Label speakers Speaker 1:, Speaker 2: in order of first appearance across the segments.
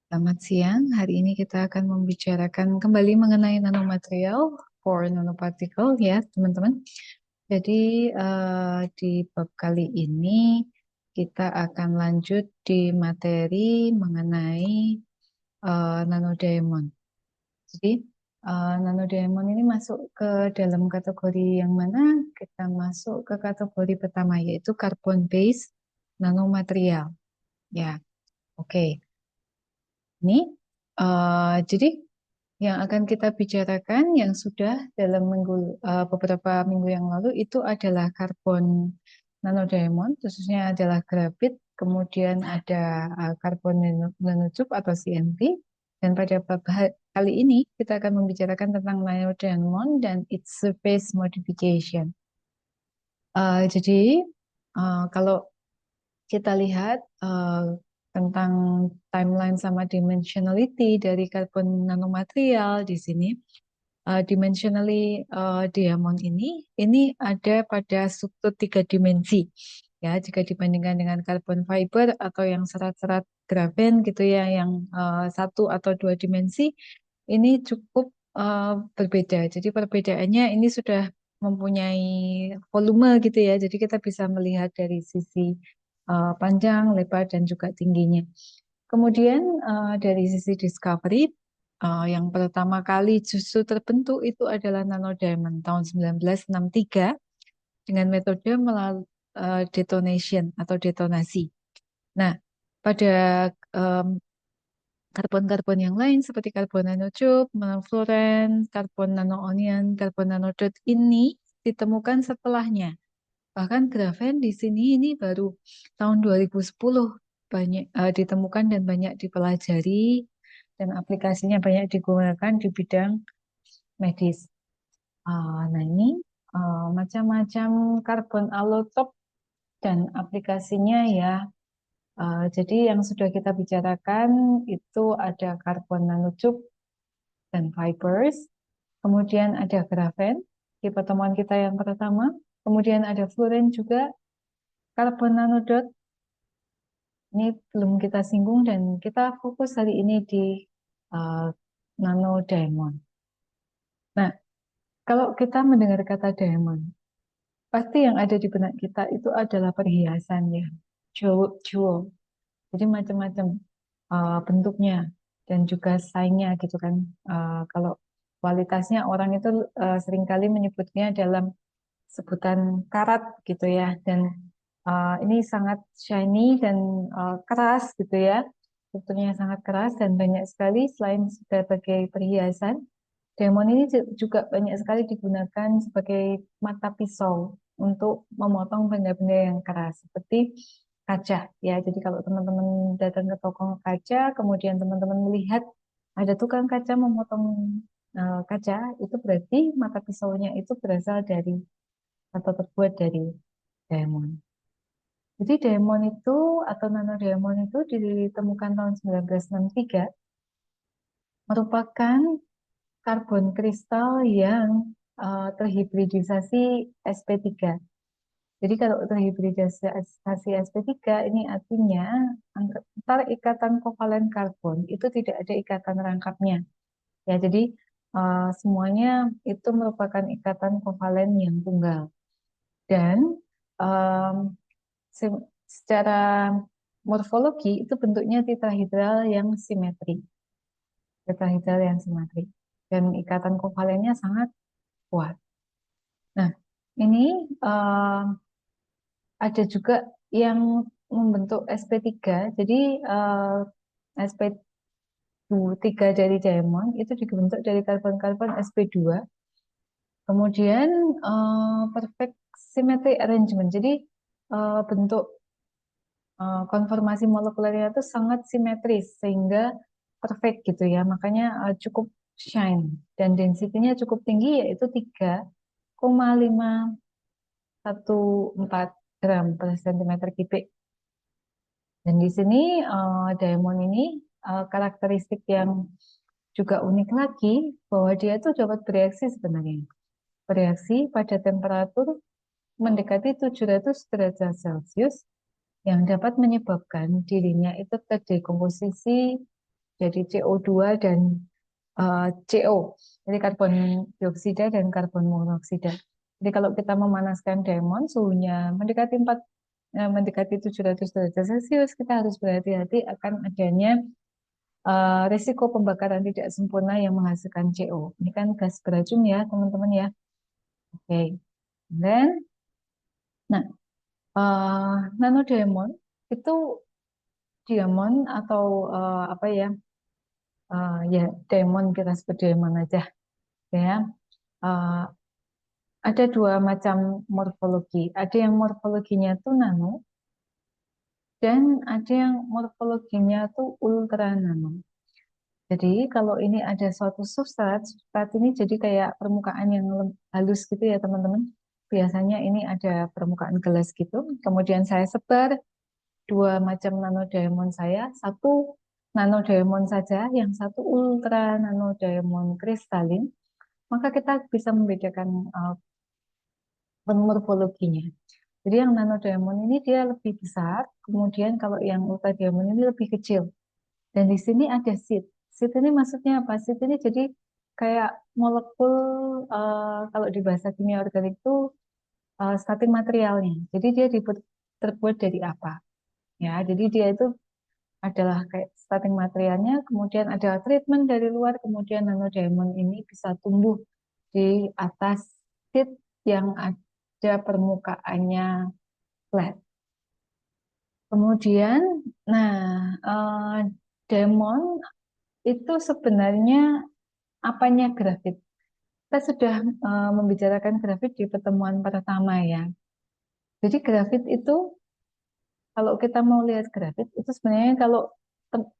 Speaker 1: Selamat siang. Hari ini kita akan membicarakan kembali mengenai nanomaterial for nanoparticle ya, teman-teman. Jadi di bab kali ini kita akan lanjut di materi mengenai nanodiamond. Jadi nanodiamond ini masuk ke dalam kategori yang mana? Kita masuk ke kategori pertama yaitu carbon based nanomaterial. Ya, oke. Ini jadi yang akan kita bicarakan yang sudah dalam beberapa minggu yang lalu itu adalah karbon nanodiamond, khususnya adalah grafit, kemudian ada karbon nanotube atau CNT, dan pada kali ini kita akan membicarakan tentang nanodiamond dan its surface modification. Jadi kalau kita lihat tentang timeline sama dimensionality dari karbon nanomaterial di sini. Dimensionally diamond ini ada pada struktur tiga dimensi. Ya, jika dibandingkan dengan carbon fiber atau yang serat-serat grafen gitu ya, yang satu atau dua dimensi, ini cukup berbeda. Jadi perbedaannya ini sudah mempunyai volume gitu ya. Jadi kita bisa melihat dari sisi panjang, lebar, dan juga tingginya. Kemudian dari sisi discovery, yang pertama kali justru terbentuk itu adalah nanodiamond tahun 1963 dengan metode melalui detonation atau detonasi. Nah, pada em, karbon-karbon yang lain seperti karbon nanotube, monofluorine, karbon nanoonion, karbon nanodot ini ditemukan setelahnya. Bahkan grafen di sini ini baru tahun 2010 banyak ditemukan dan banyak dipelajari dan aplikasinya banyak digunakan di bidang medis. Nah ini macam-macam karbon allotrope dan aplikasinya ya. Jadi yang sudah kita bicarakan itu ada karbon nanotube dan fibers, kemudian ada grafen di pertemuan kita yang pertama, kemudian ada fluorine juga, karbon nanodot ini belum kita singgung dan kita fokus hari ini di uh, nano diamond. Nah, kalau kita mendengar kata diamond, pasti yang ada di benak kita itu adalah perhiasan ya, jewel. Jadi macam-macam bentuknya dan juga size-nya gitu kan. Kalau kualitasnya orang itu seringkali menyebutnya dalam sebutan karat gitu ya. Dan ini sangat shiny dan keras gitu ya. Strukturnya sangat keras dan banyak sekali selain sebagai perhiasan, diamond ini juga banyak sekali digunakan sebagai mata pisau untuk memotong benda-benda yang keras seperti kaca ya. Jadi kalau teman-teman datang ke toko kaca, kemudian teman-teman melihat ada tukang kaca memotong kaca, itu berarti mata pisaunya itu berasal dari atau terbuat dari diamond. Jadi diamond itu atau nano diamond itu ditemukan tahun 1963 merupakan karbon kristal yang terhibridisasi sp3. Jadi kalau terhibridisasi sp3 ini artinya antar ikatan kovalen karbon itu tidak ada ikatan rangkapnya. Ya, jadi semuanya itu merupakan ikatan kovalen yang tunggal. Dan em, secara morfologi itu bentuknya tetrahedral yang simetri. Tetrahedral yang simetri. Dan ikatan kovalennya sangat kuat. Nah, ini ada juga yang membentuk sp3. Jadi sp3 dari diamond itu dibentuk dari karbon-karbon sp2. Kemudian perfect symmetry arrangement. Jadi bentuk konformasi molekulernya itu sangat simetris sehingga perfect gitu ya. Makanya cukup shine dan density-nya cukup tinggi yaitu 3,514 gram per centimeter kubik. Dan di sini diamond ini karakteristik yang juga unik lagi bahwa dia itu dapat bereaksi sebenarnya. Bereaksi pada temperatur mendekati 700 derajat Celcius yang dapat menyebabkan dirinya itu terdekomposisi jadi CO2 dan CO, jadi karbon dioksida dan karbon monoksida. Jadi kalau kita memanaskan diamond, suhunya mendekati 700 derajat Celcius, kita harus berhati-hati akan adanya risiko pembakaran tidak sempurna yang menghasilkan CO. Ini kan gas beracun ya, teman-teman ya. Oke. Dan, nah, nanodiamond itu diamond atau apa ya? Ya, diamond kita sebut diamond aja, ya. Eh, ada dua macam morfologi. Ada yang morfologinya tuh nano, dan ada yang morfologinya tuh ultra nano. Jadi kalau ini ada suatu substrat ini jadi kayak permukaan yang halus gitu ya teman-teman. Biasanya ini ada permukaan gelas gitu. Kemudian saya sebar dua macam nanodiamond saya. Satu nanodiamond saja, yang satu ultra nanodiamond kristalin. Maka kita bisa membedakan morfologinya. Jadi yang nanodiamond ini dia lebih besar. Kemudian kalau yang ultra diamond ini lebih kecil. Dan di sini ada seed. Seed ini maksudnya apa? Seed ini jadi kayak molekul kalau di bahasa kimia organik itu starting materialnya. Jadi dia terbuat dari apa? Ya, jadi dia itu adalah kayak starting materialnya, kemudian ada treatment dari luar, kemudian nanodiamond ini bisa tumbuh di atas seed yang ada permukaannya flat. Kemudian, nah, diamond itu sebenarnya apanya grafit? Kita sudah membicarakan grafit di pertemuan pertama ya. Jadi grafit itu, kalau kita mau lihat grafit, itu sebenarnya kalau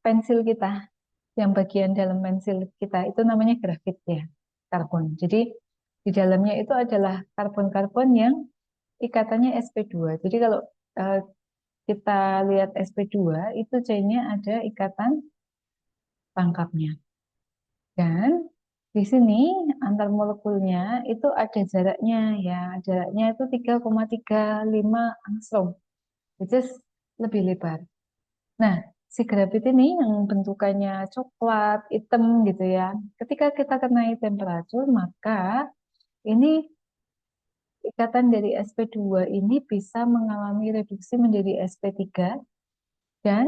Speaker 1: pensil kita, yang bagian dalam pensil kita, itu namanya grafit ya, karbon. Jadi di dalamnya itu adalah karbon-karbon yang ikatannya sp2. Jadi kalau eh, kita lihat sp2, itu chain-nya ada ikatan tangkapnya. Dan di sini antar molekulnya itu ada jaraknya ya. Jaraknya itu 3,35 angstrom, which is lebih lebar. Nah, si grafit ini yang bentukannya coklat, hitam gitu ya. Ketika kita kenai temperatur, maka ini ikatan dari sp2 ini bisa mengalami reduksi menjadi sp3, dan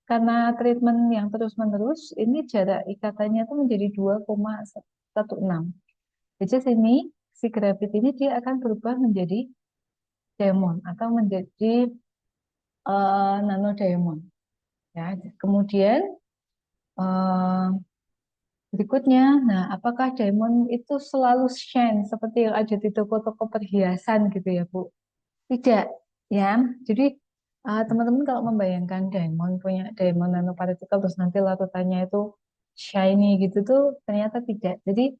Speaker 1: karena treatment yang terus-menerus, ini jarak ikatannya itu menjadi 2,16. Jadi sini si grafit ini dia akan berubah menjadi diamond atau menjadi nano diamond. Ya, kemudian eh, berikutnya, nah apakah diamond itu selalu shine seperti yang ada di toko-toko perhiasan gitu ya Bu? Tidak, ya. Jadi teman-teman kalau membayangkan diamond punya diamond nanopartikel terus nanti larutannya itu shiny gitu tuh ternyata tidak. Jadi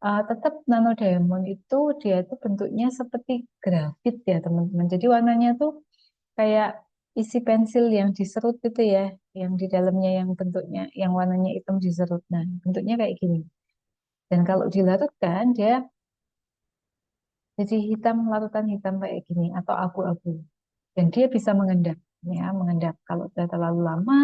Speaker 1: tetap nano diamond itu dia itu bentuknya seperti grafit ya teman-teman. Jadi warnanya tuh kayak isi pensil yang diserut gitu ya, yang di dalamnya yang bentuknya yang warnanya hitam diserut. Nah, bentuknya kayak gini. Dan kalau dilarutkan dia jadi hitam, larutan hitam kayak gini atau abu-abu. Dan dia bisa mengendap, ya, mengendap. Kalau sudah terlalu lama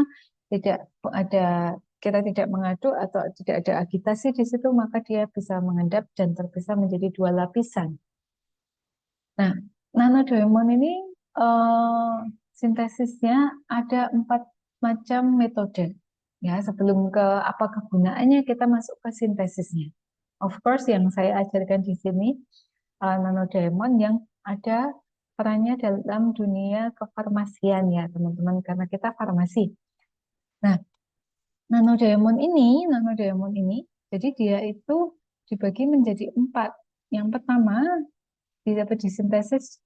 Speaker 1: tidak ada kita tidak mengaduk atau tidak ada agitasi di situ, maka dia bisa mengendap dan terpisah menjadi dua lapisan. Nah, nanodiamond ini eh, sintesisnya ada 4 macam metode. Ya, sebelum ke apa kegunaannya kita masuk ke sintesisnya. Of course, yang saya ajarkan di sini nanodiamond yang ada perannya dalam dunia kefarmasian ya teman-teman, karena kita farmasi. Nah, nanodiamond ini, jadi dia itu dibagi menjadi 4. Yang pertama dapat disintesis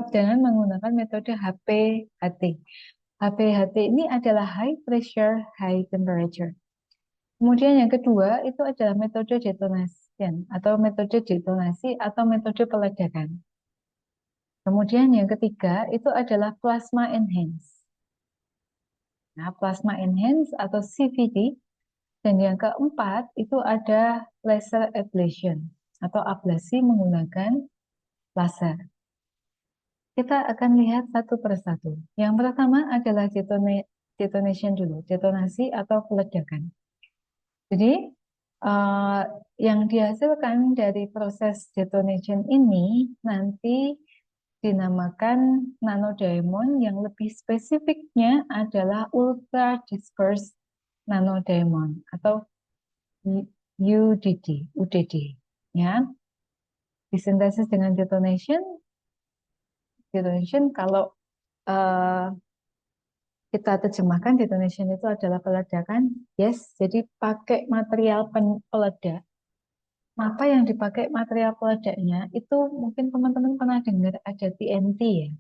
Speaker 1: dengan menggunakan metode HPHT. HPHT ini adalah high pressure, high temperature. Kemudian yang kedua itu adalah metode detonasi atau metode detonasi atau metode peledakan. Kemudian yang ketiga itu adalah plasma enhance. Nah, plasma enhance atau CVD. Dan yang keempat itu ada laser ablation atau ablasi menggunakan laser. Kita akan lihat satu persatu. Yang pertama adalah detonation dulu, detonasi atau peledakan. Jadi eh, yang dihasilkan dari proses detonation ini nanti dinamakan nanodiamond, yang lebih spesifiknya adalah ultra dispersed nanodiamond atau UDD, ya. Disintesis dengan detonation kalau eh, kita terjemahkan, detonation itu adalah peledakan, yes. Jadi pakai material peledak. Apa yang dipakai material peledaknya itu mungkin teman-teman pernah dengar ada TNT ya,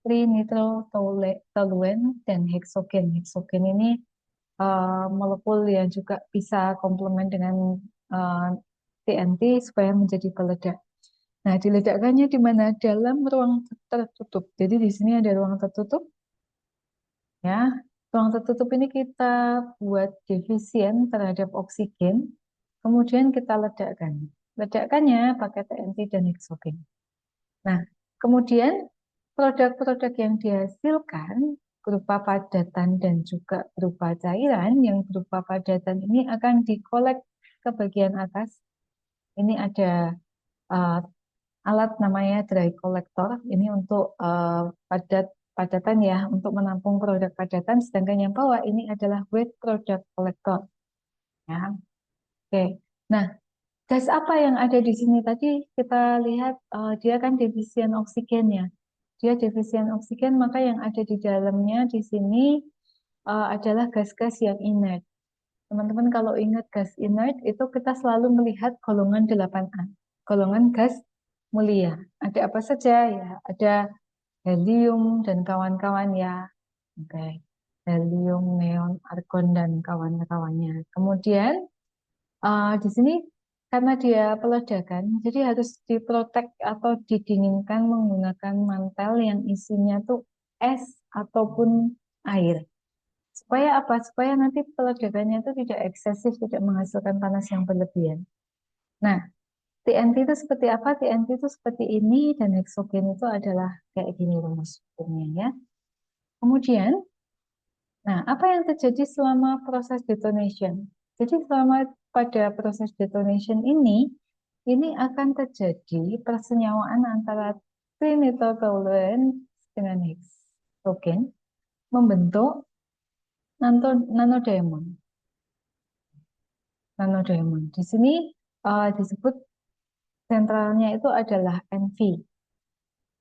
Speaker 1: trinitrotoluene dan heksogen. Heksogen ini molekul yang juga bisa komplement dengan eh, TNT supaya menjadi peledak. Nah, diledakkannya di mana? Dalam ruang tertutup. Jadi di sini ada ruang tertutup, ya. Ruang tertutup ini kita buat defisien terhadap oksigen, kemudian kita ledakkan. Ledakkannya pakai TNT dan heksogen. Nah, kemudian produk-produk yang dihasilkan berupa padatan dan juga berupa cairan. Yang berupa padatan ini akan dikolek ke bagian atas. Ini ada uh, alat namanya dry collector. Ini untuk padatan ya, untuk menampung produk padatan. Sedangkan yang bawah ini adalah wet product collector. Ya, oke. Nah, gas apa yang ada di sini? Tadi kita lihat dia kan defisien oksigen ya. Dia defisien oksigen, maka yang ada di dalamnya di sini adalah gas-gas yang inert. Teman-teman kalau ingat gas inert itu kita selalu melihat golongan 8A, golongan gas mulia. Ada apa saja ya? Ada helium dan kawan-kawan ya. Oke. Helium, neon, argon dan kawan-kawannya. Kemudian di sini karena dia peledakan, jadi harus diprotek atau didinginkan menggunakan mantel yang isinya tuh es ataupun air. Supaya apa? Supaya nanti peledakannya itu tidak eksesif, tidak menghasilkan panas yang berlebihan. Nah, TNT itu seperti apa? TNT itu seperti ini dan heksogen itu adalah kayak gini rumus hukumnya ya. Kemudian, nah apa yang terjadi selama proses detonation? Jadi selama pada proses detonation ini akan terjadi persenyawaan antara trinitotoluene dengan heksogen membentuk nanodiamond. Nanodiamond. Di sini disebut sentralnya itu adalah NV,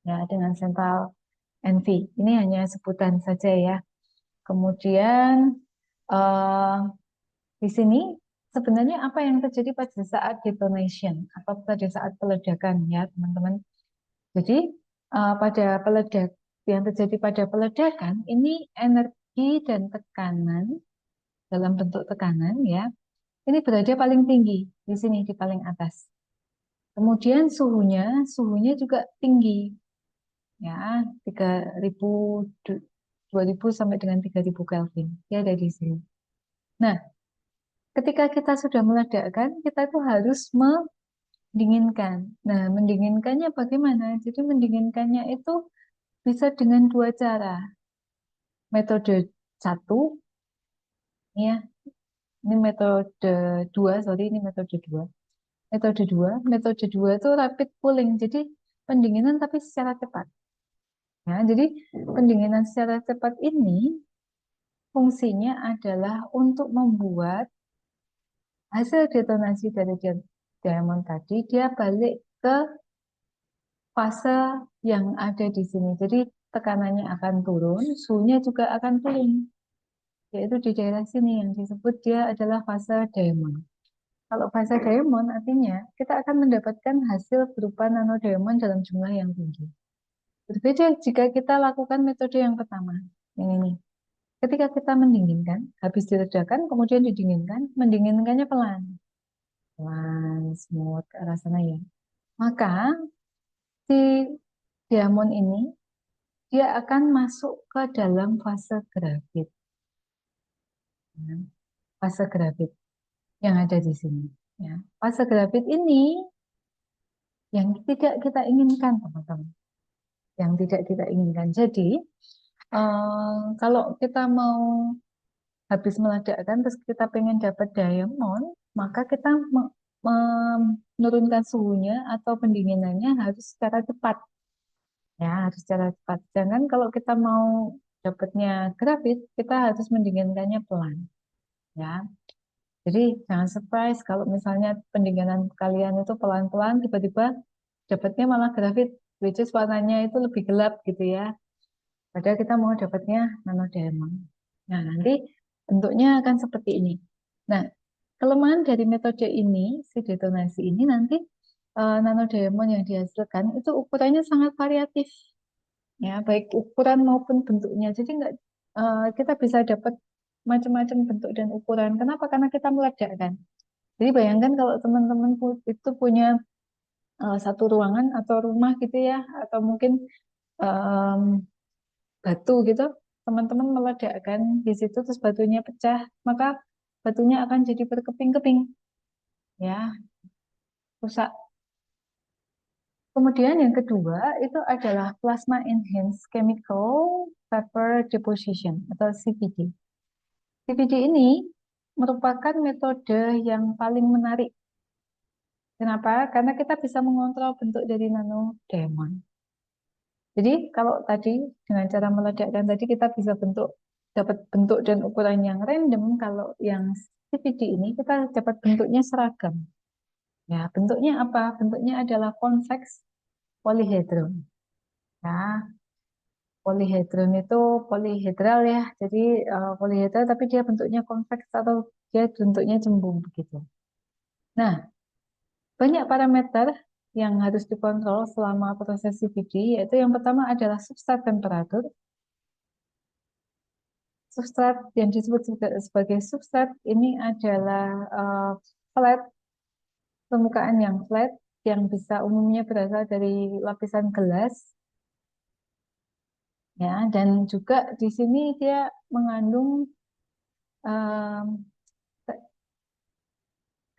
Speaker 1: ya, dengan sentral NV. Ini hanya sebutan saja ya. Kemudian eh, di sini sebenarnya apa yang terjadi pada saat detonation atau pada saat peledakan ya teman-teman. Jadi pada peledak yang terjadi pada peledakan ini energi dan tekanan dalam bentuk tekanan ya. Ini berada paling tinggi di sini di paling atas. Kemudian suhunya juga tinggi ya, 3000 2000 sampai dengan 3000 Kelvin. Dia ada di sini. Nah, ketika kita sudah meledakkan, kita itu harus mendinginkan. Nah, mendinginkannya bagaimana? Jadi mendinginkannya itu bisa dengan dua cara. Metode satu, ya, ini metode dua, sorry, ini metode dua. Metode dua itu rapid cooling. Jadi pendinginan tapi secara cepat. Ya, jadi pendinginan secara cepat ini fungsinya adalah untuk membuat hasil detonasi dari diamond tadi dia balik ke fase yang ada di sini. Jadi tekanannya akan turun, suhunya juga akan turun. Yaitu di daerah sini yang disebut dia adalah fase diamond. Kalau fase diamond artinya kita akan mendapatkan hasil berupa nanodiamond dalam jumlah yang tinggi. Berbeda jika kita lakukan metode yang pertama, yang ini. Ketika kita mendinginkan, habis diledakan, kemudian didinginkan, mendinginkannya pelan. Pelan, smooth ke arah sana ya. Maka si diamond ini, dia akan masuk ke dalam fase grafit. Ya, fase grafit yang ada di sini. Ya. Fase grafit ini yang tidak kita inginkan, teman-teman. Yang tidak kita inginkan. Jadi, Kalau kita mau habis meledakkan terus kita pengen dapat diamond, maka kita menurunkan suhunya atau pendinginannya harus secara cepat. Ya, harus secara cepat. Jangan kalau kita mau dapatnya grafit, kita harus mendinginkannya pelan. Ya, jadi jangan surprise kalau misalnya pendinginan kalian itu pelan-pelan, tiba-tiba dapatnya malah grafit, which is warnanya itu lebih gelap gitu ya. Padahal kita mau dapatnya nano diamond. Nah, nanti bentuknya akan seperti ini. Nah, kelemahan dari metode ini, si detonasi ini nanti nano diamond yang dihasilkan itu ukurannya sangat variatif, ya, baik ukuran maupun bentuknya. Jadi nggak kita bisa dapat macam-macam bentuk dan ukuran. Kenapa? Karena kita meledakkan. Jadi bayangkan kalau teman-teman itu punya satu ruangan atau rumah gitu ya, atau mungkin em, batu gitu, teman-teman meledakkan di situ terus batunya pecah, maka batunya akan jadi berkeping-keping, ya, rusak. Kemudian yang kedua itu adalah plasma enhanced chemical vapor deposition atau CVD. CVD ini merupakan metode yang paling menarik. Kenapa? Karena kita bisa mengontrol bentuk dari nano diamond. Jadi kalau tadi dengan cara meledakkan tadi kita bisa dapat bentuk dan ukuran yang random. Kalau yang CVD ini kita dapat bentuknya seragam. Ya, bentuknya apa? Bentuknya adalah convex polyhedron. Ya, polyhedron itu polyhedral ya. Jadi polyhedral tapi dia bentuknya convex atau dia bentuknya cembung begitu. Nah, banyak parameter yang harus dikontrol selama proses CVD, yaitu yang pertama adalah substrat temperatur. Substrat yang disebut sebagai substrat ini adalah flat, permukaan yang flat, yang bisa umumnya berasal dari lapisan gelas, ya, dan juga di sini dia mengandung um,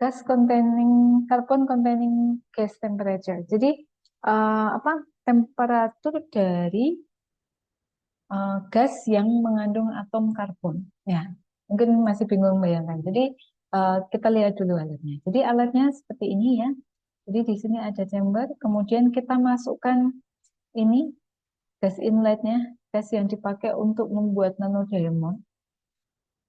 Speaker 1: gas containing carbon containing gas temperature. Jadi apa temperatur dari gas yang mengandung atom karbon. Ya, mungkin masih bingung bayangkan. Jadi kita lihat dulu alatnya. Jadi alatnya seperti ini ya. Jadi di sini ada chamber, kemudian kita masukkan ini gas inletnya, gas yang dipakai untuk membuat nanodiamond.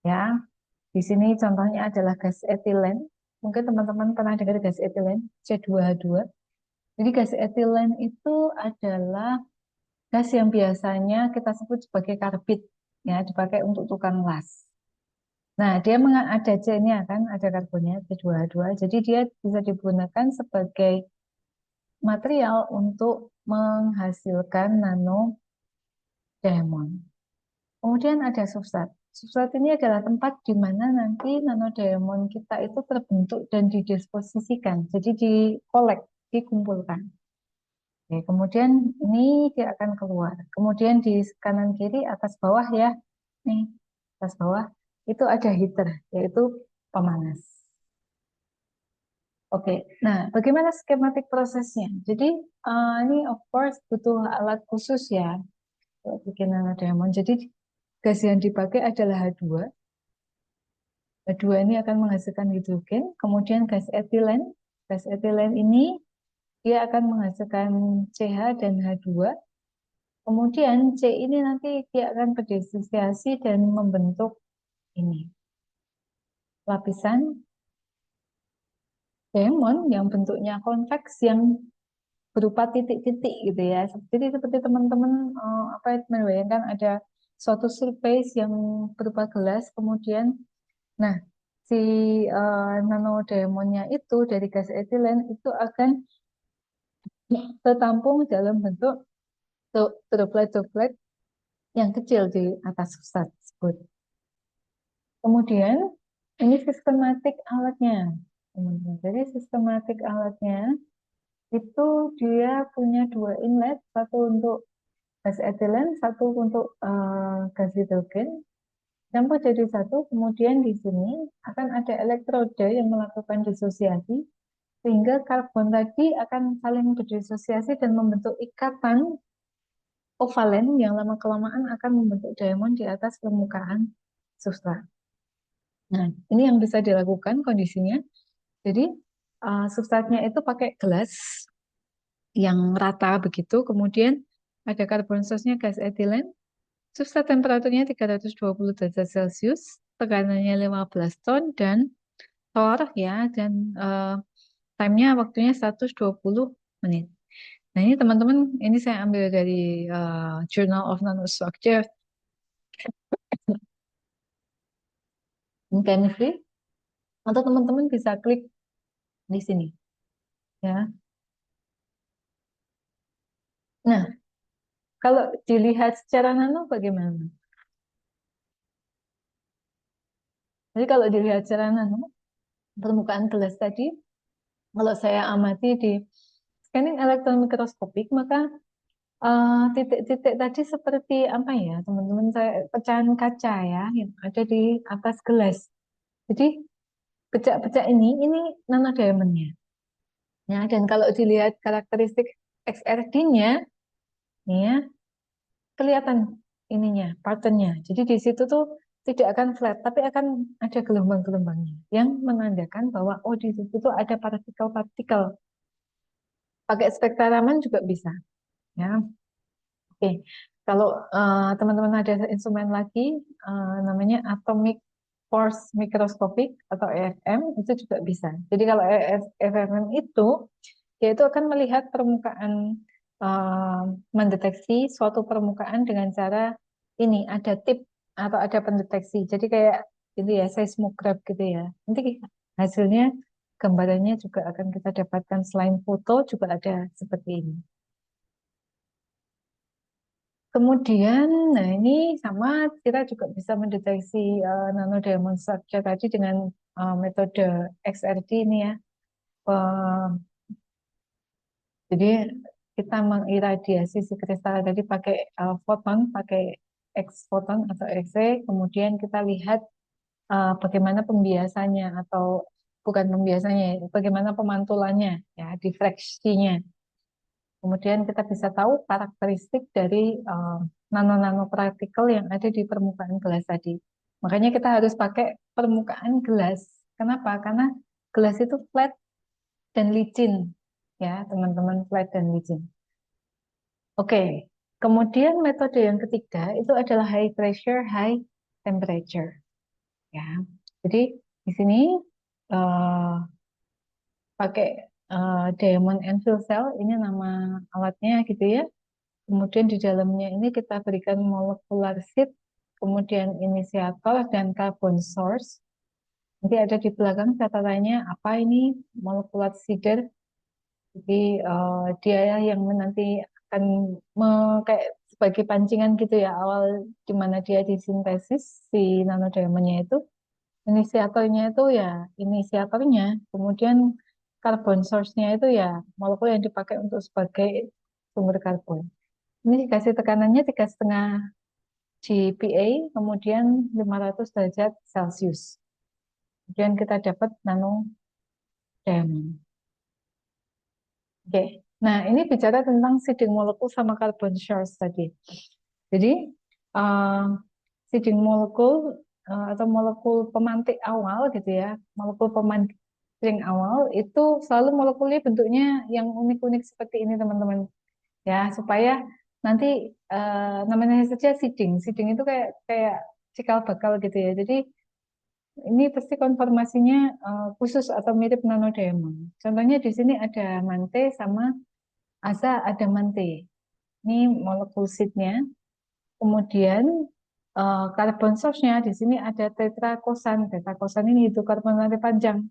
Speaker 1: Ya, di sini contohnya adalah gas etilen. Mungkin teman-teman pernah dengar gas etilen, C2H2. Jadi gas etilen itu adalah gas yang biasanya kita sebut sebagai karbit, ya, dipakai untuk tukang las. Nah, dia ada C-nya kan, ada karbonnya C2H2. Jadi dia bisa digunakan sebagai material untuk menghasilkan nano diamond. Kemudian ada substrat. Substrat ini adalah tempat di mana nanti nano diamond kita itu terbentuk dan didisposisikan. Jadi dikolek, dikumpulkan. Oke, kemudian ini dia akan keluar. Kemudian di kanan kiri, atas bawah ya. Nih, atas bawah itu ada heater, yaitu pemanas. Oke, nah bagaimana skematik prosesnya? Jadi ini of course butuh alat khusus ya untuk bikin nanodiamond. Jadi gas yang dipakai adalah H2. H2 ini akan menghasilkan hidrogen, kemudian gas etilen. Gas etilen ini dia akan menghasilkan CH dan H2. Kemudian C ini nanti dia akan berdisosiasi dan membentuk ini lapisan diamond yang bentuknya konveks yang berupa titik-titik gitu ya. Jadi seperti teman-teman apa membayangkan ada suatu surface yang berupa gelas, kemudian nah si nano diamondnya itu dari gas etilen itu akan tertampung dalam bentuk droplet-droplet yang kecil di atas substrat tersebut. Kemudian ini sistematik alatnya, teman-teman. Jadi sistematik alatnya itu dia punya dua inlet, satu untuk gas etilen, satu untuk gas hidrogen, campur jadi satu. Kemudian di sini akan ada elektroda yang melakukan disosiasi, sehingga karbon tadi akan saling berdisosiasi dan membentuk ikatan kovalen yang lama-kelamaan akan membentuk diamond di atas permukaan substrat. Nah, ini yang bisa dilakukan kondisinya. Jadi, substratnya itu pakai gelas yang rata begitu, kemudian ada karbon source-nya gas etilen, substrat temperaturnya 320 derajat Celcius, tekanannya 15 ton, dan Thor ya, dan time-nya waktunya 120 menit. Nah, ini teman-teman, ini saya ambil dari Journal of Nanostructure in Chemistry, atau teman-teman bisa klik di sini ya. Nah, kalau dilihat secara nano bagaimana? Jadi kalau dilihat secara nano, permukaan gelas tadi, kalau saya amati di scanning elektron mikroskopik, maka titik-titik tadi seperti apa ya, teman-teman, saya pecahan kaca ya yang ada di atas gelas. Jadi pecah-pecah ini nano diamondnya. Ya, dan kalau dilihat karakteristik XRD-nya, ya kelihatan ininya, pattern-nya. Jadi di situ tuh tidak akan flat, tapi akan ada gelombang-gelombangnya yang menandakan bahwa oh di situ tuh ada partikel-partikel. Pakai spektrometer juga bisa, ya. Oke, kalau teman-teman ada instrumen lagi namanya atomic force microscopic atau EFM itu juga bisa. Jadi kalau EFM itu dia itu akan melihat permukaan eh, mendeteksi suatu permukaan dengan cara ini ada tip atau ada pendeteksi. Jadi kayak itu ya seismograf gitu ya. Nanti hasilnya gambarannya juga akan kita dapatkan selain foto juga ada seperti ini. Kemudian, nah ini sama kita juga bisa mendeteksi nanodiamond structure tadi dengan metode XRD ini ya. Eh, jadi kita mengiradiasi si kristal tadi pakai foton, pakai X foton atau X-ray, kemudian kita lihat bagaimana pembiasannya atau bukan pembiasannya, bagaimana pemantulannya, ya, difraksinya. Kemudian kita bisa tahu karakteristik dari nano-nano partikel yang ada di permukaan gelas tadi. Makanya kita harus pakai permukaan gelas. Kenapa? Karena gelas itu flat dan licin, ya teman-teman, flat dan licin. Oke, kemudian metode yang ketiga itu adalah high pressure, high temperature. Ya, jadi di sini eh, pakai diamond and fill cell, ini nama alatnya gitu ya. Kemudian di dalamnya ini kita berikan molecular seed, kemudian inisiator dan carbon source. Nanti ada di belakang catatannya apa ini molecular seeder. Jadi dia yang nanti akan kayak sebagai pancingan gitu ya awal di mana dia disintesis si nanodiamondnya itu. Inisiatornya itu ya inisiatornya, kemudian carbon source-nya itu ya molekul yang dipakai untuk sebagai sumber karbon. Ini dikasih tekanannya 3,5 GPa, kemudian 500 derajat Celcius. Kemudian kita dapat nano diamond. Oke, nah ini bicara tentang seeding molekul sama carbon source tadi. Jadi uh, seeding molekul atau molekul pemantik awal gitu ya, molekul pemantik awal itu selalu molekulnya bentuknya yang unik-unik seperti ini teman-teman. Ya supaya nanti namanya saja seeding. Seeding itu kayak kayak cikal bakal gitu ya. Jadi ini pasti konformasinya khusus atau mirip nanodiamond. Contohnya di sini ada mante sama asa ada mante. Ini molekul seednya. Kemudian karbon source-nya di sini ada tetrakosan. Tetrakosan ini hidrokarbon rantai panjang.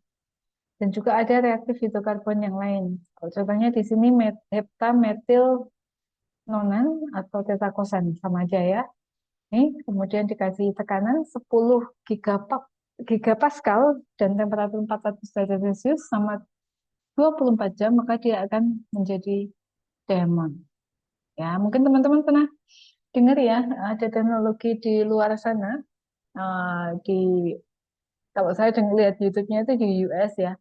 Speaker 1: Dan juga ada reaktif hidrokarbon yang lain. Contohnya di sini heptametil nonan atau tetrakosan sama aja ya. Nih, kemudian dikasih tekanan 10 gigapascal dan temperatur 400 derajat Celcius sama 24 jam, maka dia akan menjadi diamond. Ya, mungkin teman-teman pernah dengar ya, ada teknologi di luar sana, di kalau saya lihat YouTube-nya itu di US ya.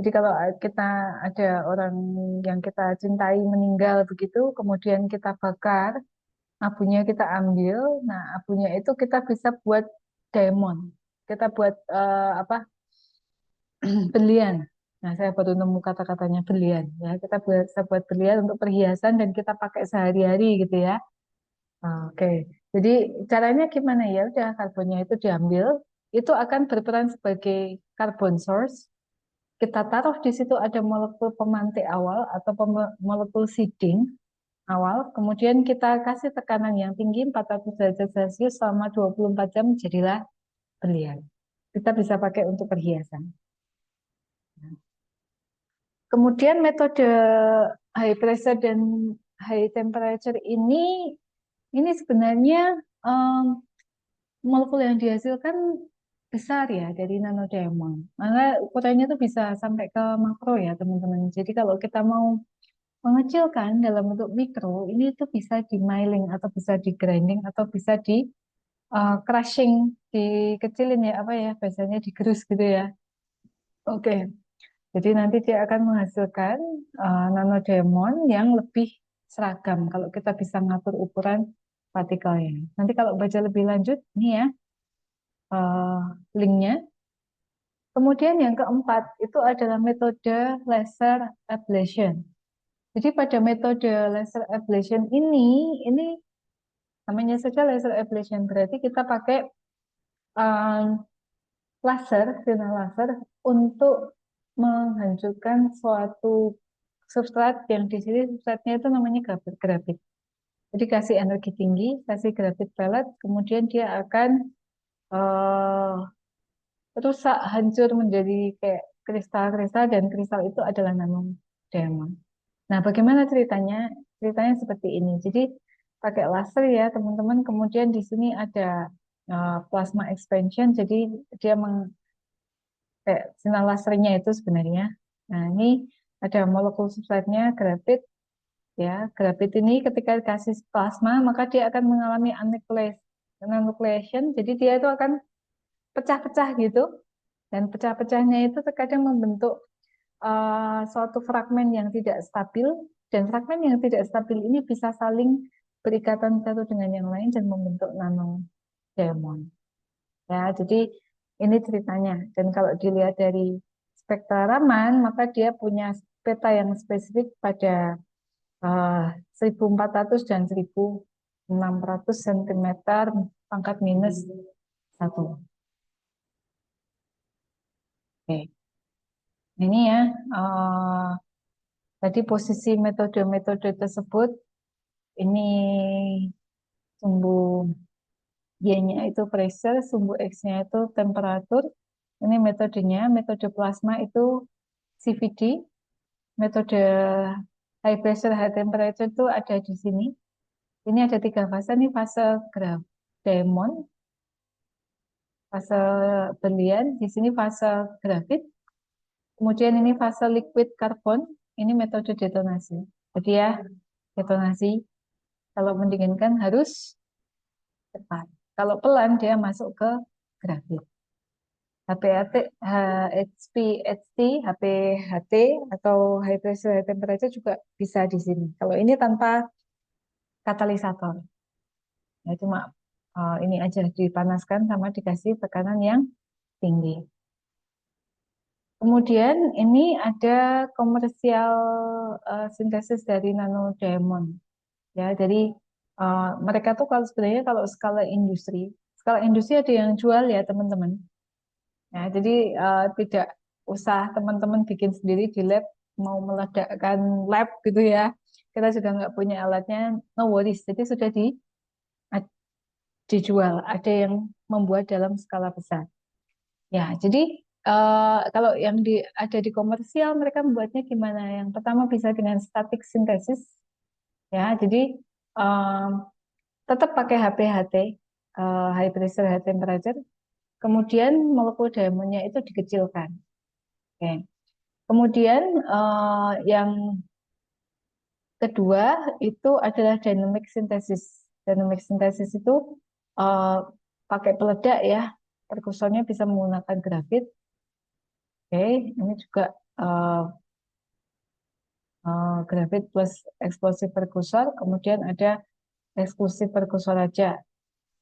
Speaker 1: Jadi kalau kita ada orang yang kita cintai meninggal begitu, kemudian kita bakar, abunya kita ambil. Nah, abunya itu kita bisa buat diamond. Kita buat apa? Berlian. Nah, saya baru nemu kata-katanya berlian. Ya, kita bisa buat berlian untuk perhiasan dan kita pakai sehari-hari gitu ya. Oke. Jadi caranya gimana ya? Udah karbonnya itu diambil, itu akan berperan sebagai carbon source. Kita taruh di situ ada molekul pemantik awal atau molekul seeding awal, kemudian kita kasih tekanan yang tinggi 400 derajat Celcius selama 24 jam jadilah berlian. Kita bisa pakai untuk perhiasan. Kemudian metode high pressure dan high temperature ini sebenarnya molekul yang dihasilkan besar ya dari nanodiamond. Maka ukurannya tuh bisa sampai ke makro ya teman-teman. Jadi kalau kita mau mengecilkan dalam bentuk mikro, ini tuh bisa di milling atau bisa di grinding atau bisa di crushing, dikecilin ya apa ya, biasanya digerus gitu ya. Oke, jadi nanti dia akan menghasilkan nanodiamond yang lebih seragam kalau kita bisa ngatur ukuran partikelnya. Nanti kalau baca lebih lanjut, ini ya linknya. Kemudian yang keempat itu adalah metode laser ablation. Jadi pada metode laser ablation ini namanya saja laser ablation, berarti kita pakai um, laser, sinar laser untuk menghancurkan suatu substrat yang di sini substratnya itu namanya grafit. Jadi kasih energi tinggi, kasih grafit pellet, kemudian dia akan uh, rusak, hancur menjadi kayak kristal-kristal dan kristal itu adalah nanodiamond. Nah, bagaimana ceritanya? Ceritanya seperti ini. Jadi pakai laser ya, teman-teman. Kemudian di sini ada plasma expansion. Jadi dia kayak sinar lasernya itu sebenarnya. Nah, ini ada molekul substratnya grafit ya. Grafit ini ketika dikasih plasma, maka dia akan mengalami anucleation. Jadi dia itu akan pecah-pecah gitu. Dan pecah-pecahnya itu terkadang membentuk suatu fragmen yang tidak stabil, dan fragmen yang tidak stabil ini bisa saling berikatan satu dengan yang lain dan membentuk nanodiamond. Ya, jadi ini ceritanya. Dan kalau dilihat dari spektra Raman, maka dia punya peta yang spesifik pada 1400 dan 1600 cm pangkat minus 1. Oke. Ini ya, eh, tadi posisi metode-metode tersebut, ini sumbu Y-nya itu pressure, sumbu X-nya itu temperatur. Ini metodenya, metode plasma itu CVD, metode high pressure, high temperature itu ada di sini. Ini ada 3 fase, ini fase diamond, fase berlian, di sini fase grafit, kemudian ini fase liquid carbon, ini metode detonasi. Jadi ya, detonasi kalau mendinginkan harus cepat. Kalau pelan dia masuk ke grafit. HPHT, HPHT, HPHT atau high pressure high temperature juga bisa di sini. Kalau ini tanpa katalisator, ya cuma ini aja dipanaskan sama dikasih tekanan yang tinggi. Kemudian ini ada komersial sintesis dari nanodiamond. Ya, jadi mereka tuh kalau sebenarnya kalau skala industri ada yang jual ya teman-teman. Ya, jadi tidak usah teman-teman bikin sendiri di lab, mau meledakkan lab gitu ya. Kita juga nggak punya alatnya, no worries. Jadi sudah dijual, ada yang membuat dalam skala besar. Ya, jadi kalau yang ada di komersial mereka membuatnya gimana? Yang pertama bisa dengan static synthesis, ya. Jadi eh, tetap pakai HPHT, high pressure high temperature. Kemudian molekul diamondnya itu dikecilkan. Oke. Kemudian yang kedua itu adalah dynamic synthesis. Dynamic synthesis itu eh, pakai peledak ya. Perkusornya bisa menggunakan grafit. Oke, ini juga eh, grafit plus eksplosif perkusor. Kemudian ada eksklusif perkusor aja.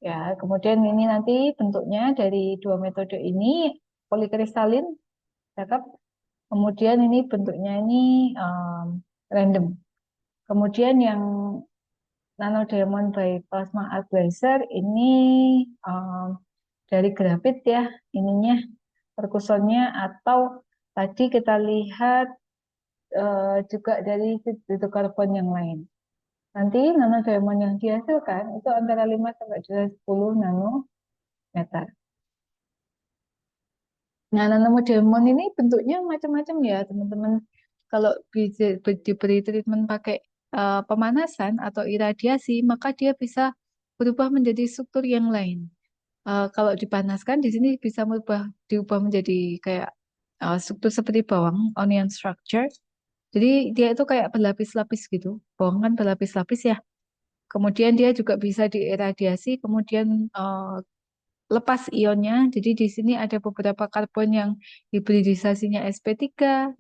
Speaker 1: Ya, kemudian ini nanti bentuknya dari dua metode ini polikristalin, cakep. Kemudian ini bentuknya ini random. Kemudian yang Nano Diamond by Plasma Art Laser ini um, dari grafit ya ininya perkusornya atau tadi kita lihat juga dari karbon yang lain. Nanti nano diamond yang dihasilkan itu antara 5 sampai 10 nanometer. Nah, nano diamond ini bentuknya macam-macam ya, teman-teman. Kalau diberi treatment pakai pemanasan atau iradiasi, maka dia bisa berubah menjadi struktur yang lain. Kalau dipanaskan di sini bisa diubah menjadi kayak struktur seperti bawang, onion structure. Jadi dia itu kayak berlapis-lapis gitu. Bawang kan berlapis-lapis ya. Kemudian dia juga bisa diiradiasi, kemudian lepas ionnya. Jadi di sini ada beberapa karbon yang hibridisasinya sp3,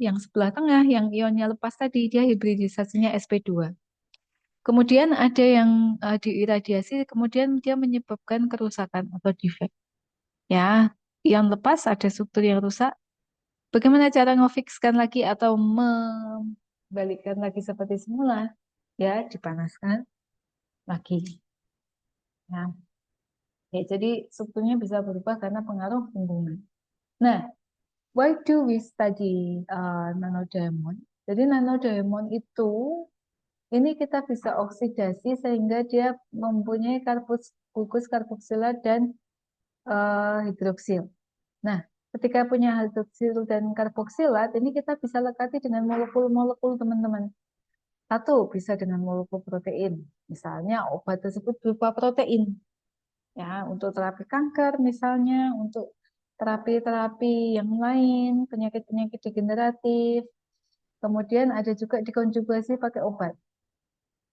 Speaker 1: yang sebelah tengah yang ionnya lepas tadi dia hibridisasinya sp2. Kemudian ada yang diiradiasi, kemudian dia menyebabkan kerusakan atau defect. Ya, ion lepas ada struktur yang rusak. Bagaimana cara ngefikskan lagi atau membalikkan lagi seperti semula? Ya, dipanaskan lagi. Nah, ya, jadi strukturnya bisa berubah karena pengaruh lingkungan. Nah, why do we study nanodiamond? Jadi nanodiamond itu ini kita bisa oksidasi sehingga dia mempunyai gugus karboksilat dan hidroksil. Nah, ketika punya hidroksil dan karboksilat, ini kita bisa lekati dengan molekul-molekul teman-teman. Satu, bisa dengan molekul protein. Misalnya obat tersebut berupa protein. Ya, untuk terapi kanker misalnya, untuk terapi-terapi yang lain, penyakit-penyakit degeneratif. Kemudian ada juga dikonjugasi pakai obat.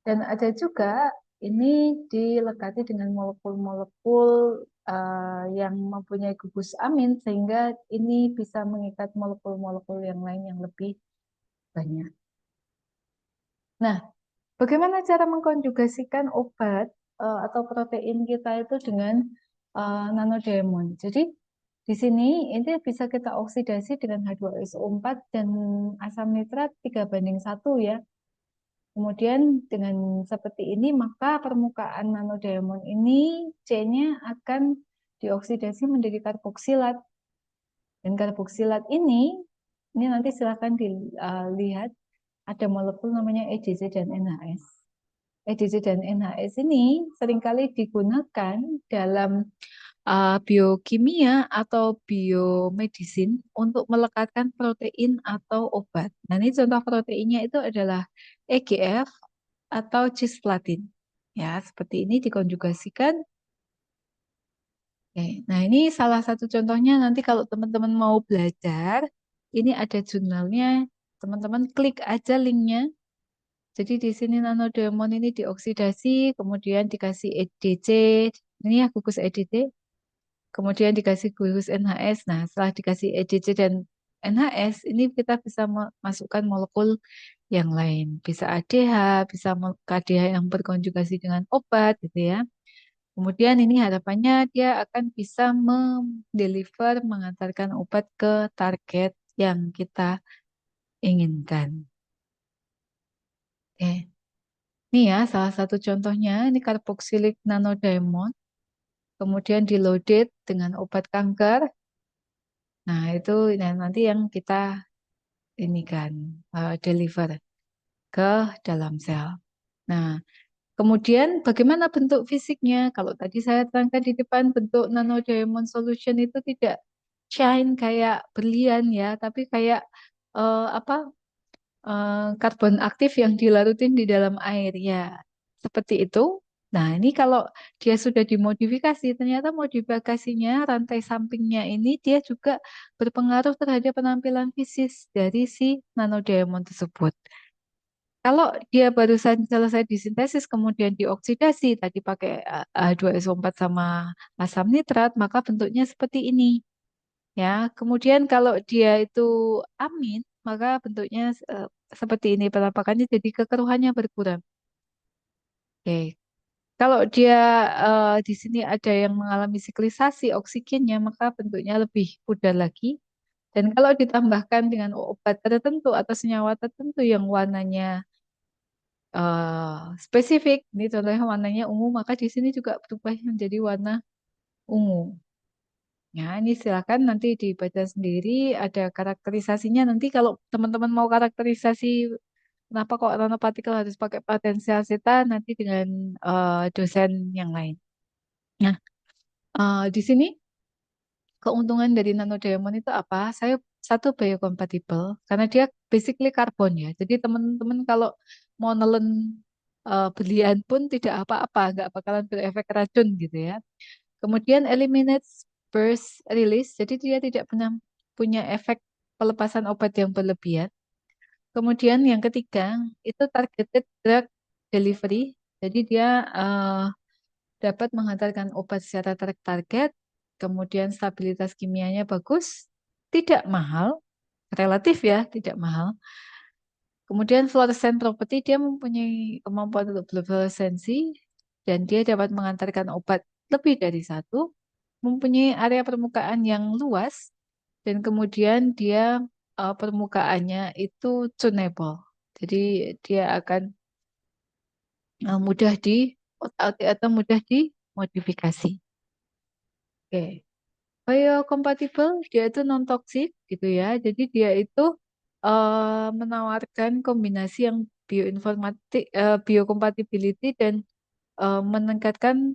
Speaker 1: Dan ada juga ini dilekati dengan molekul-molekul yang mempunyai gugus amin sehingga ini bisa mengikat molekul-molekul yang lain yang lebih banyak. Nah, bagaimana cara mengkonjugasikan obat atau protein kita itu dengan nanodiamond? Jadi di sini ini bisa kita oksidasi dengan H2SO4 dan asam nitrat 3:1 ya. Kemudian dengan seperti ini maka permukaan nanodiamond ini C-nya akan dioksidasi menjadi karboksilat. Dan karboksilat ini nanti silahkan dilihat ada molekul namanya EDC dan NHS. EDC dan NHS ini seringkali digunakan dalam biokimia atau biomedicine untuk melekatkan protein atau obat. Nah, ini contoh proteinnya itu adalah EGF atau cisplatin. Ya, seperti ini dikonjugasikan. Oke. Nah, ini salah satu contohnya nanti kalau teman-teman mau belajar, ini ada jurnalnya. Teman-teman klik aja linknya. Jadi di sini nanodiamond ini dioksidasi, kemudian dikasih EDC, ini ya gugus EDC, kemudian dikasih gugus NHS. Nah, setelah dikasih EDC dan NHS, ini kita bisa masukkan molekul yang lain. Bisa ADH, bisa KDH yang berkonjugasi dengan obat, gitu ya. Kemudian ini harapannya dia akan bisa mendeliver, mengantarkan obat ke target yang kita inginkan. Oke. Ini ya salah satu contohnya, ini karboksilik nanodiamond, kemudian diloaded dengan obat kanker. Nah, itu nanti yang kita ini kan deliver ke dalam sel. Nah, kemudian bagaimana bentuk fisiknya? Kalau tadi saya terangkan di depan bentuk nanodiamond solution itu tidak shine kayak berlian ya, tapi kayak apa karbon aktif yang dilarutin di dalam air ya, seperti itu. Nah, ini kalau dia sudah dimodifikasi, ternyata modifikasinya rantai sampingnya ini dia juga berpengaruh terhadap penampilan fisik dari si nanodiamond tersebut. Kalau dia barusan selesai disintesis kemudian dioksidasi tadi pakai H2SO4 sama asam nitrat, maka bentuknya seperti ini. Ya, kemudian kalau dia itu amin, maka bentuknya seperti ini, penampakannya jadi kekeruhannya berkurang. Oke. Kalau dia di sini ada yang mengalami siklisasi oksigennya, maka bentuknya lebih pudar lagi. Dan kalau ditambahkan dengan obat tertentu atau senyawa tertentu yang warnanya spesifik, ini contohnya warnanya ungu, maka di sini juga berubah menjadi warna ungu. Ya, ini silakan nanti dibaca sendiri, ada karakterisasinya. Nanti kalau teman-teman mau karakterisasi kenapa kok nanopartikel harus pakai potensial zeta, nanti dengan dosen yang lain. Nah, di sini keuntungan dari nanodiamond itu apa? Saya satu biocompatible karena dia basically karbon ya. Jadi teman-teman kalau mau nelen berlian pun tidak apa-apa, nggak bakalan berefek racun gitu ya. Kemudian eliminates burst release, jadi dia tidak pernah punya efek pelepasan obat yang berlebihan. Kemudian yang ketiga itu targeted drug delivery, jadi dia dapat menghantarkan obat secara target, kemudian stabilitas kimianya bagus, tidak mahal, relatif ya, tidak mahal. Kemudian fluorescent property, dia mempunyai kemampuan untuk berfluoresensi, dan dia dapat mengantarkan obat lebih dari satu, mempunyai area permukaan yang luas, dan kemudian dia permukaannya itu tunable. Jadi dia akan mudah di atau mudah dimodifikasi. Oke. Biocompatible dia itu non toksik gitu ya. Jadi dia itu menawarkan kombinasi yang biocompatibility dan meningkatkan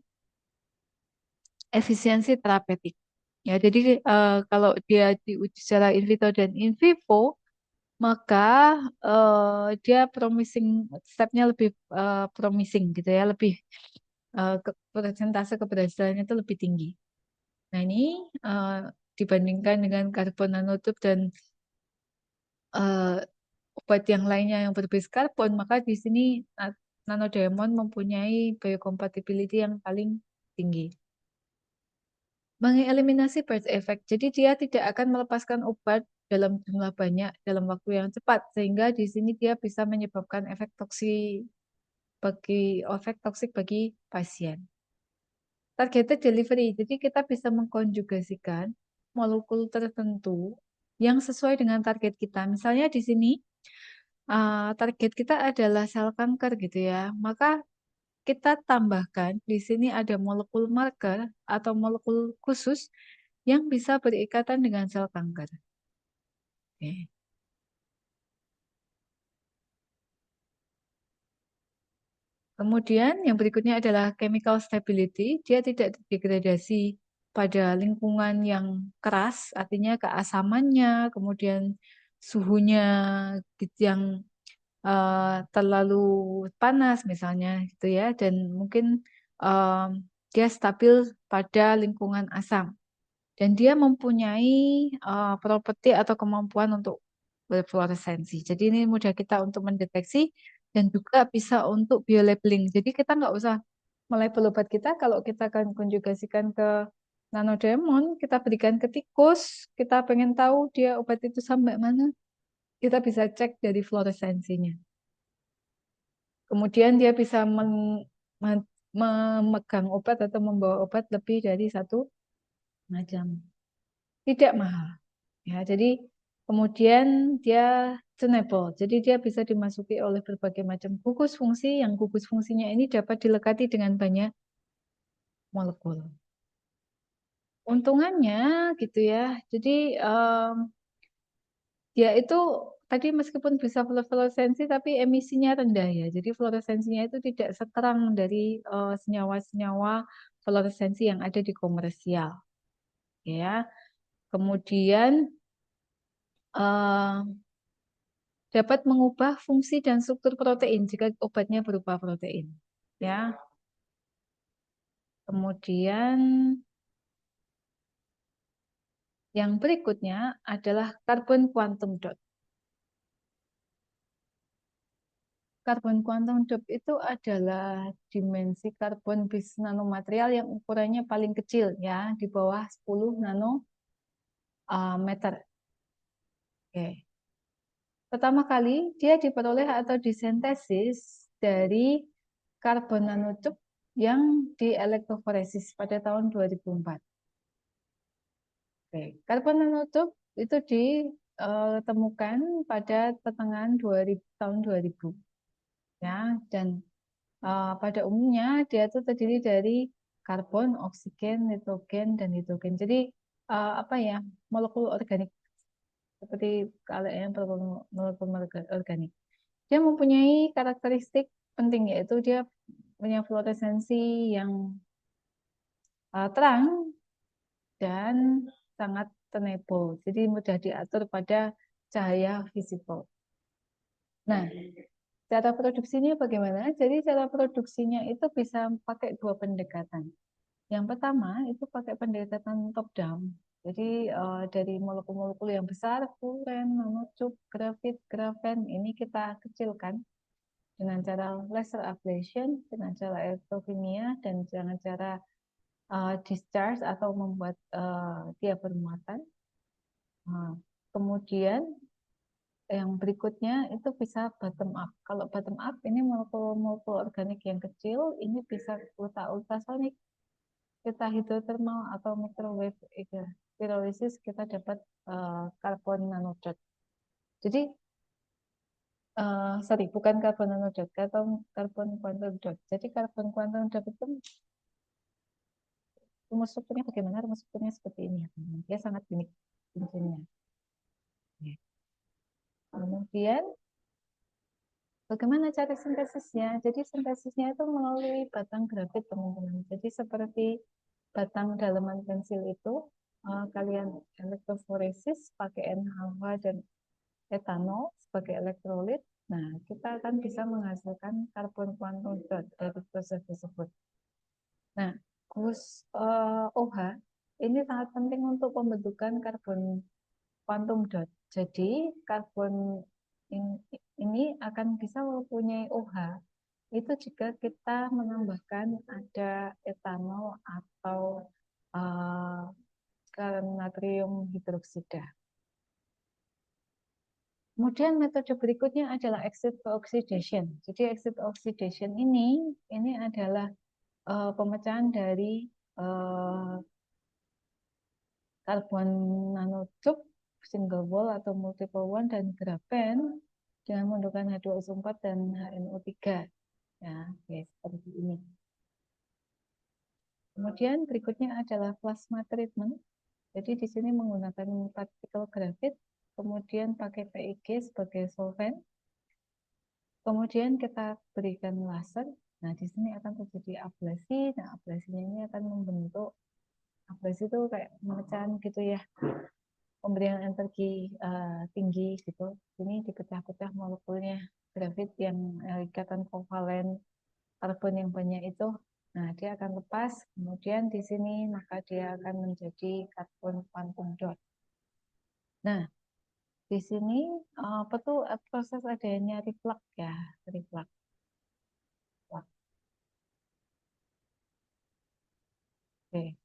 Speaker 1: efisiensi terapeutik. Ya, jadi kalau dia diuji secara in vitro dan in vivo, maka dia promising stepnya lebih promising gitu ya, lebih persentase keberhasilannya itu lebih tinggi. Nah ini eh, dibandingkan dengan karbon nanotube dan eh, obat yang lainnya yang berbasis karbon, maka di sini nanodiamond mempunyai biocompatibility yang paling tinggi. Mengeliminasi birth effect, jadi dia tidak akan melepaskan obat dalam jumlah banyak dalam waktu yang cepat, sehingga di sini dia bisa menyebabkan efek toksik bagi pasien. Targeted delivery, jadi kita bisa mengkonjugasikan molekul tertentu yang sesuai dengan target kita. Misalnya di sini target kita adalah sel kanker gitu ya, maka kita tambahkan di sini ada molekul marker atau molekul khusus yang bisa berikatan dengan sel kanker. Oke. Kemudian yang berikutnya adalah chemical stability. Dia tidak degradasi pada lingkungan yang keras, artinya keasamannya, kemudian suhunya gitu yang terlalu panas misalnya gitu ya, dan mungkin em, dia stabil pada lingkungan asam. Dan dia mempunyai properti atau kemampuan untuk berfluoresensi. Jadi ini mudah kita untuk mendeteksi dan juga bisa untuk biolabeling. Jadi kita nggak usah melabel obat kita, kalau kita akan konjugasikan ke nanodiamond, kita berikan ke tikus, kita pengen tahu dia obat itu sampai mana, kita bisa cek dari fluoresensinya. Kemudian dia bisa memegang obat atau membawa obat lebih dari 1,5 jam. Tidak mahal. Ya, jadi kemudian dia tunable. Jadi dia bisa dimasuki oleh berbagai macam gugus fungsi yang gugus fungsinya ini dapat dilekati dengan banyak molekul. Untungannya gitu ya. Jadi dia itu tadi meskipun bisa fluoresensi tapi emisinya rendah ya. Jadi fluoresensinya itu tidak seterang dari senyawa-senyawa fluoresensi yang ada di komersial. Ya. Kemudian eh, dapat mengubah fungsi dan struktur protein jika obatnya berupa protein. Ya. Kemudian yang berikutnya adalah karbon quantum dot. Karbon quantum dot itu adalah dimensi karbon bis nanomaterial yang ukurannya paling kecil ya, di bawah 10 nanometer. Oke. Pertama kali dia diperoleh atau disintesis dari karbon nanotube yang di elektroforesis pada tahun 2004. Oke. Karbon nanotube itu ditemukan pada pertengahan tahun 2000. Ya, dan pada umumnya dia itu terdiri dari karbon, oksigen, nitrogen, dan hidrogen. Jadi apa ya, molekul organik seperti kalian molekul organik. Dia mempunyai karakteristik penting, yaitu dia punya fluoresensi yang terang dan sangat tenable. Jadi mudah diatur pada cahaya visible. Nah, cara produksinya bagaimana? Jadi cara produksinya itu bisa pakai dua pendekatan. Yang pertama itu pakai pendekatan top down. Jadi dari molekul-molekul yang besar, furan, nanotube, grafit, grafen, ini kita kecilkan dengan cara laser ablation, dengan cara elektrokimia, dan dengan cara discharge atau membuat dia bermuatan. Kemudian yang berikutnya itu bisa bottom up. Kalau bottom up ini molekul-molekul organik yang kecil, ini bisa ultrasonic, kita hidrotermal atau microwave pyrolysis, kita dapat karbon nanodot. Jadi sorry, bukan karbon nanodot, karbon quantum dot. Jadi karbon quantum dot itu rumus strukturnya bagaimana? Rumus strukturnya seperti ini. Dia sangat unik fungsinya. Kemudian bagaimana cara sintesisnya? Jadi sintesisnya itu melalui batang grafit, teman-teman. Jadi seperti batang dalaman pensil itu, kalian elektroforesis pakai NH2 dan etanol sebagai elektrolit. Nah, kita akan bisa menghasilkan karbon quantum dot dari proses tersebut. Nah, OH ini sangat penting untuk pembentukan karbon quantum dot. Jadi, karbon ini akan bisa mempunyai OH itu jika kita menambahkan ada etanol atau natrium hidroksida. Kemudian metode berikutnya adalah exit oxidation. Jadi exit oxidation ini adalah pemecahan dari karbon nanotube, single wall atau multiple one, dan grafen dengan menggunakan H2SO4 dan HNO3. Ya, oke, seperti ini. Kemudian berikutnya adalah plasma treatment. Jadi di sini menggunakan partikel grafit, kemudian pakai PIG sebagai solvent. Kemudian kita berikan laser. Nah, di sini akan terjadi ablasi. Nah, ablasinya ini akan membentuk, ablasi itu kayak pemecahan gitu ya, pemberian energi tinggi gitu. Ini dipecah-pecah molekulnya grafit yang ikatan kovalen karbon yang banyak itu. Nah, dia akan lepas. Kemudian di sini maka dia akan menjadi karbon quantum dot. Nah, di sini apa tuh proses adanya reflux ya, reflux. Oke.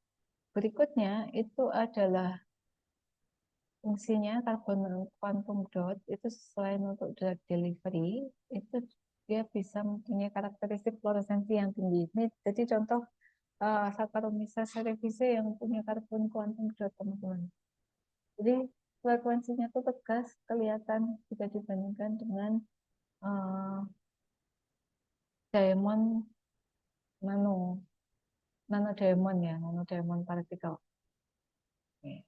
Speaker 1: Berikutnya itu adalah fungsinya karbon quantum dot itu selain untuk drug delivery, itu dia bisa mempunyai karakteristik fluoresensi yang tinggi. Ini jadi contoh Saccharomyces cerevisiae yang punya karbon quantum dot, teman-teman. Jadi frekuensinya itu tegas, kelihatan jika dibandingkan dengan uh, diamond nano, nano diamond ya, nano diamond particle. Oke.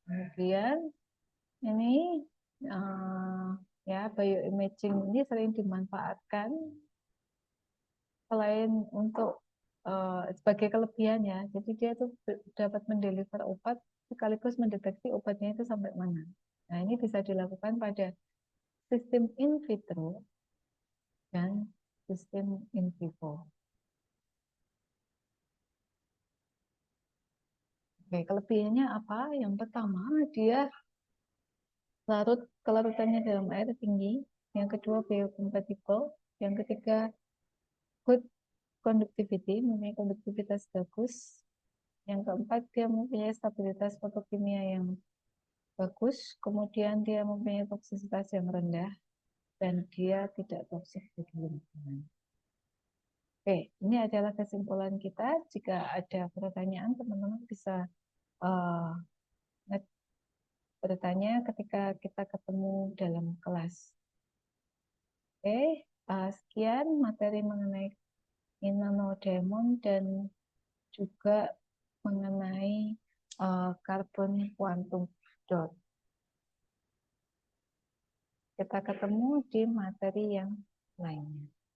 Speaker 1: Kemudian ini ya bioimaging ini sering dimanfaatkan selain untuk sebagai kelebihan ya. Jadi dia tuh dapat mendeliver obat sekaligus mendeteksi obatnya itu sampai mana. Nah, ini bisa dilakukan pada sistem in vitro dan sistem in vivo. Oke, kelebihannya apa? Yang pertama, dia kelarutannya dalam air tinggi. Yang kedua, biocompatible. Yang ketiga, good conductivity, mempunyai konduktivitas bagus. Yang keempat, dia mempunyai stabilitas fotokimia yang bagus. Kemudian dia mempunyai toksisitas yang rendah dan dia tidak toksik bagi lingkungan. Oke, ini adalah kesimpulan kita. Jika ada pertanyaan, teman-teman bisa uh, bertanya ketika kita ketemu dalam kelas. Oke, sekian materi mengenai nanodemon dan juga mengenai karbon quantum dot. Kita ketemu di materi yang lainnya.